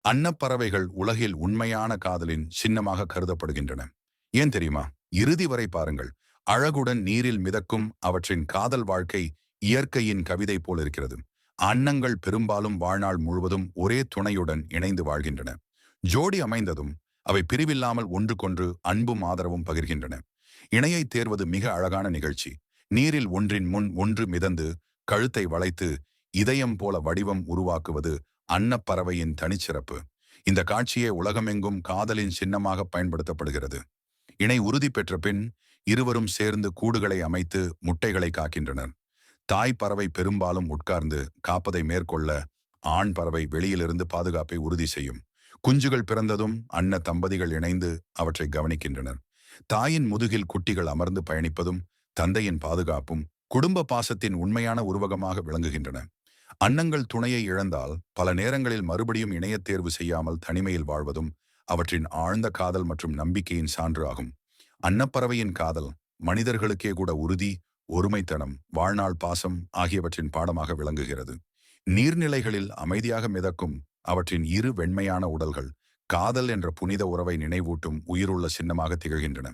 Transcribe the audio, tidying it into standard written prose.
அன்னப்பறவைகள் உலகில் உண்மையான காதலின் சின்னமாக கருதப்படுகின்றன. ஏன் தெரியுமா? இறுதி வரை பாருங்கள். அழகுடன் நீரில் மிதக்கும் அவற்றின் காதல் வாழ்க்கை இயற்கையின் கவிதை போல் இருக்கிறது. அன்னங்கள் பெரும்பாலும் வாழ்நாள் முழுவதும் ஒரே துணையுடன் இணைந்து வாழ்கின்றன. ஜோடி அமைந்ததும் அவை பிரிவில்லாமல் ஒன்றுக்கொன்று அன்பும் ஆதரவும் பகிர்கின்றன. இணையை தேர்வது மிக அழகான நிகழ்ச்சி. நீரில் ஒன்றின் முன் ஒன்று மிதந்து கழுத்தை வளைத்து இதயம் போல வடிவம் உருவாக்குவது அன்னப்பறவையின் தனிச்சிறப்பு. இந்த காட்சியே உலகமெங்கும் காதலின் சின்னமாக பயன்படுத்தப்படுகிறது. இணை உறுதி பெற்ற பின் இருவரும் சேர்ந்து கூடுகளை அமைத்து முட்டைகளை காக்கின்றனர். தாய் பறவை பெரும்பாலும் உட்கார்ந்து காப்பதை மேற்கொள்ள ஆண் பறவை வெளியிலிருந்து பாதுகாப்பை உறுதி செய்யும். குஞ்சுகள் பிறந்ததும் அன்ன தம்பதிகள் இணைந்து அவற்றை கவனிக்கின்றனர். தாயின் முதுகில் குட்டிகள் அமர்ந்து பயணிப்பதும் தந்தையின் பாதுகாப்பும் குடும்ப பாசத்தின் உண்மையான உருவகமாக விளங்குகின்றன. அன்னங்கள் துணையை இழந்தால் பல நேரங்களில் மறுபடியும் இணையத் தேர்வு செய்யாமல் தனிமையில் வாழ்வதும் அவற்றின் ஆழ்ந்த காதல் மற்றும் நம்பிக்கையின் சான்று ஆகும். அன்னப்பறவையின் காதல் மனிதர்களுக்கே கூட உறுதி, ஒருமைத்தனம், வாழ்நாள் பாசம் ஆகியவற்றின் பாடமாக விளங்குகிறது. நீர்நிலைகளில் அமைதியாக மிதக்கும் அவற்றின் இரு வெண்மையான உடல்கள் காதல் என்ற புனித உறவை நினைவூட்டும் உயிருள்ள சின்னமாக திகழ்கின்றன.